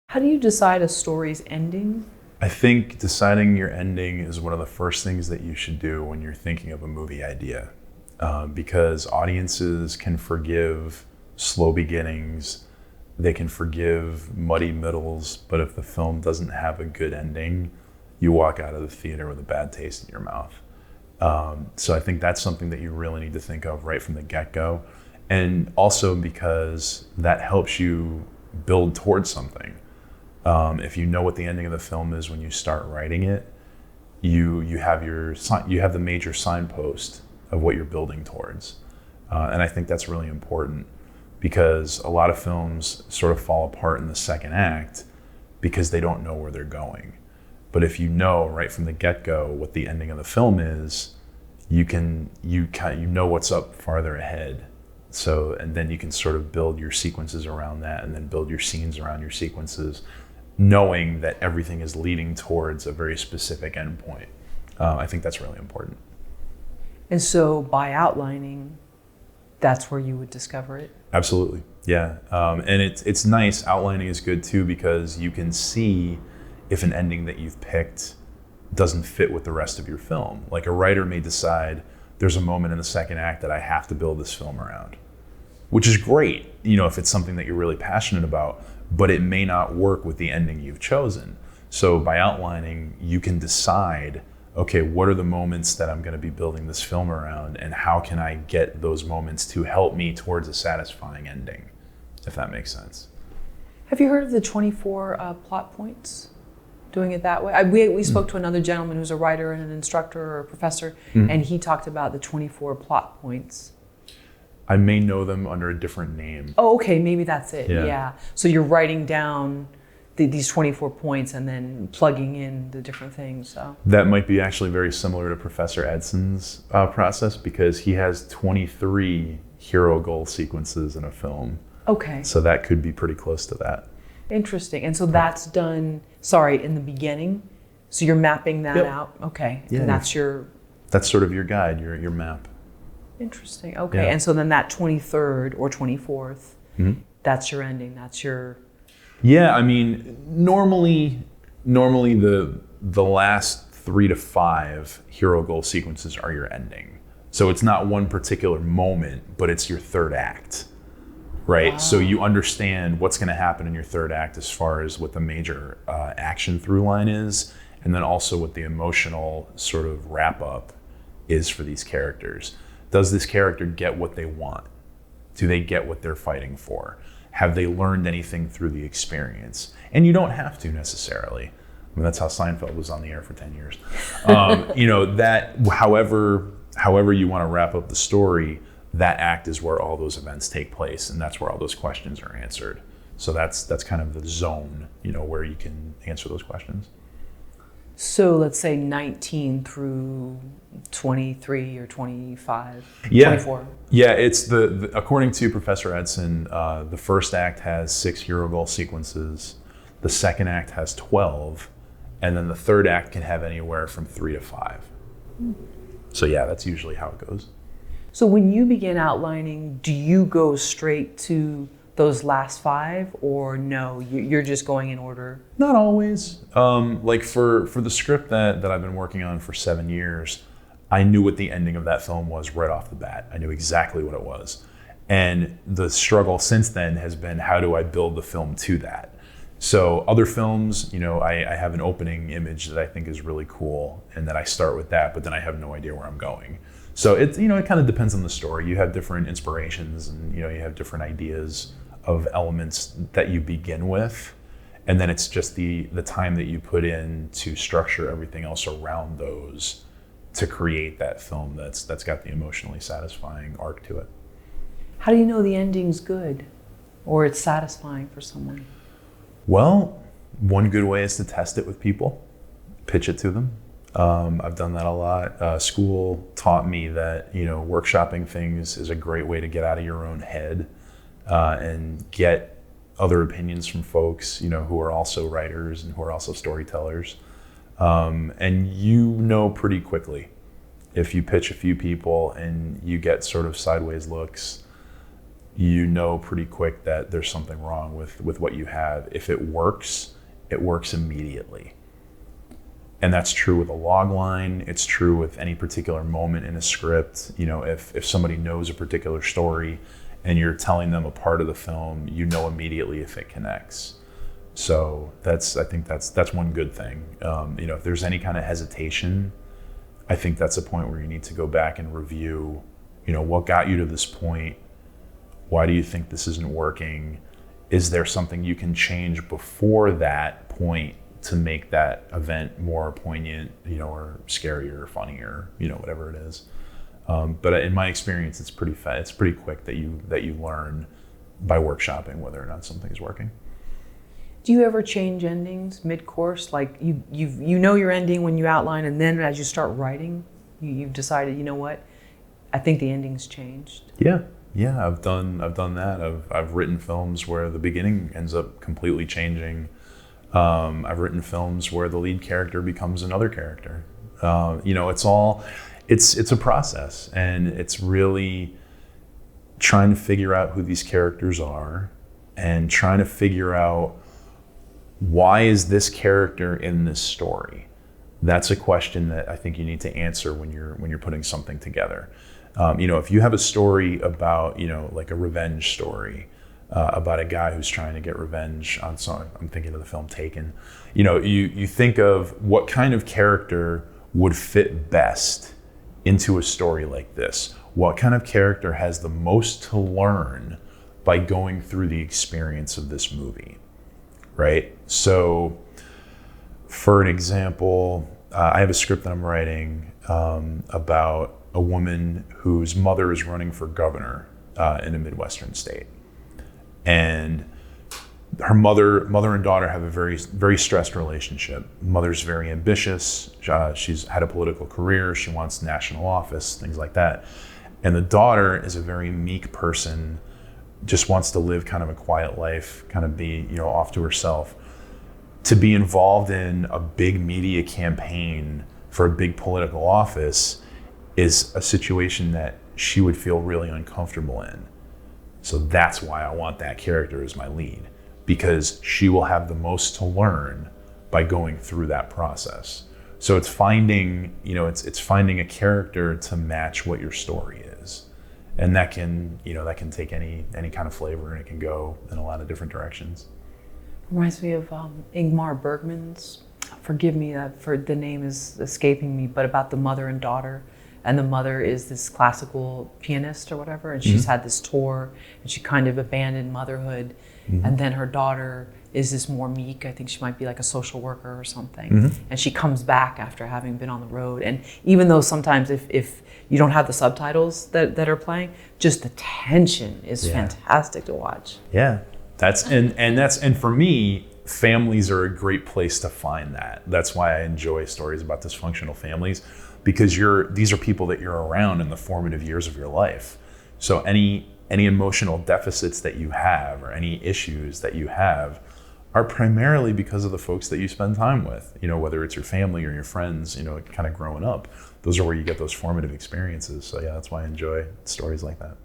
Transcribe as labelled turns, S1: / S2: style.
S1: How do you decide a story's ending?
S2: I think deciding your ending is one of the first things that you should do when you're thinking of a movie idea, because audiences can forgive slow beginnings, they can forgive muddy middles, but if the film doesn't have a good ending, you walk out of the theater with a bad taste in your mouth. So I think that's something that you really need to think of right from the get-go, and also because that helps you build towards something. If you know what the ending of the film is when you start writing it, you have the major signpost of what you're building towards, and I think that's really important because a lot of films sort of fall apart in the second act because they don't know where they're going. But if you know right from the get-go what the ending of the film is, you know what's up farther ahead. So, and then you can sort of build your sequences around that, and then build your scenes around your sequences, knowing that everything is leading towards a very specific endpoint. I think that's really important.
S1: And so by outlining, that's where you would discover it?
S2: Absolutely, yeah. And it's nice, outlining is good too, because you can see if an ending that you've picked doesn't fit with the rest of your film. Like a writer may decide, there's a moment in the second act that I have to build this film around, which is great, if it's something that you're really passionate about, but it may not work with the ending you've chosen. So by outlining, you can decide, okay, what are the moments that I'm going to be building this film around, and how can I get those moments to help me towards a satisfying ending, if that makes sense.
S1: Have you heard of the 24 plot points? Doing it that way? We spoke to another gentleman who's a writer and an instructor or a professor, and he talked about the 24 plot points.
S2: I may know them under a different name.
S1: Oh, okay, maybe that's it.
S2: Yeah.
S1: So you're writing down these 24 points and then plugging in the different things. So
S2: that might be actually very similar to Professor Edson's process, because he has 23 hero goal sequences in a film.
S1: Okay.
S2: So that could be pretty close to that.
S1: Interesting. And so that's done, in the beginning? So you're mapping that out? Okay.
S2: Yeah.
S1: And that's
S2: sort of your guide, your map.
S1: Interesting. Okay.
S2: Yeah.
S1: And so then that 23rd or 24th, that's your ending. That's your...
S2: Yeah, I mean, normally the last 3 to 5 hero goal sequences are your ending. So it's not one particular moment, but it's your third act, right? Wow. So you understand what's going to happen in your third act as far as what the major action through line is, and then also what the emotional sort of wrap up is for these characters. Does this character get what they want? Do they get what they're fighting for? Have they learned anything through the experience? And you don't have to necessarily. I mean, that's how Seinfeld was on the air for 10 years. That however you want to wrap up the story, that act is where all those events take place, and that's where all those questions are answered. So that's kind of the zone, where you can answer those questions.
S1: So let's say 19 through 23 or 25,
S2: yeah.
S1: 24.
S2: Yeah, it's according to Professor Edson, the first act has 6 hero goal sequences, the second act has 12, and then the third act can have anywhere from 3 to 5. So yeah, that's usually how it goes.
S1: So when you begin outlining, do you go straight to those last 5, or no, you're just going in order?
S2: Not always. Like for the script that I've been working on for 7 years, I knew what the ending of that film was right off the bat. I knew exactly what it was. And the struggle since then has been, how do I build the film to that? So other films, I have an opening image that I think is really cool, and then I start with that, but then I have no idea where I'm going. So it kind of depends on the story. You have different inspirations, and you have different ideas of elements that you begin with, and then it's just the time that you put in to structure everything else around those to create that film that's got the emotionally satisfying arc to it.
S1: How do you know the ending's good or it's satisfying for someone?
S2: Well, one good way is to test it with people, pitch it to them. I've done that a lot. School taught me that workshopping things is a great way to get out of your own head and get other opinions from folks who are also writers and who are also storytellers. And pretty quickly if you pitch a few people and you get sort of sideways looks, you know pretty quick that there's something wrong with what you have. If it works immediately. And that's true with a log line. It's true with any particular moment in a script. You know, if somebody knows a particular story and you're telling them a part of the film, you know immediately if it connects. So I think that's one good thing. You know, if there's any kind of hesitation, I think that's a point where you need to go back and review, you know, what got you to this point? Why do you think this isn't working? Is there something you can change before that point to make that event more poignant, you know, or scarier or funnier, you know, whatever it is. But in my experience, it's pretty quick that you learn by workshopping whether or not something is working.
S1: Do you ever change endings mid-course? Like you know your ending when you outline, and then as you start writing, you've decided, you know what, I think the ending's changed.
S2: Yeah, I've done that. I've written films where the beginning ends up completely changing. I've written films where the lead character becomes another character. You know, it's a process, and it's really trying to figure out who these characters are and trying to figure out, why is this character in this story? That's a question that I think you need to answer when you're putting something together. You know, if you have a story about, you know, like a revenge story, about a guy who's trying to get revenge on someone. I'm thinking of the film Taken. You know, you think of what kind of character would fit best into a story like this. What kind of character has the most to learn by going through the experience of this movie, right? So, for an example, I have a script that I'm writing about a woman whose mother is running for governor in a Midwestern state. And her mother and daughter have a very, very stressed relationship. Mother's very ambitious. She's had a political career. She wants national office, things like that. And the daughter is a very meek person, just wants to live kind of a quiet life, kind of be, you know, off to herself. To be involved in a big media campaign for a big political office is a situation that she would feel really uncomfortable in. So that's why I want that character as my lead, because she will have the most to learn by going through that process. So it's finding, you know, it's finding a character to match what your story is. And that can, you know, that can take any kind of flavor, and it can go in a lot of different directions.
S1: Reminds me of Ingmar Bergman's, forgive me for the name is escaping me, but about the mother and daughter. And the mother is this classical pianist or whatever, and she's had this tour, and she kind of abandoned motherhood. And then her daughter is this more meek, I think she might be like a social worker or something. And she comes back after having been on the road. And even though sometimes if you don't have the subtitles that are playing, just the tension is fantastic to watch.
S2: Yeah, and for me, families are a great place to find that. That's why I enjoy stories about dysfunctional families, because these are people that you're around in the formative years of your life. So any emotional deficits that you have or any issues that you have are primarily because of the folks that you spend time with, you know, whether it's your family or your friends, you know, kind of growing up. Those are where you get those formative experiences. So yeah, that's why I enjoy stories like that.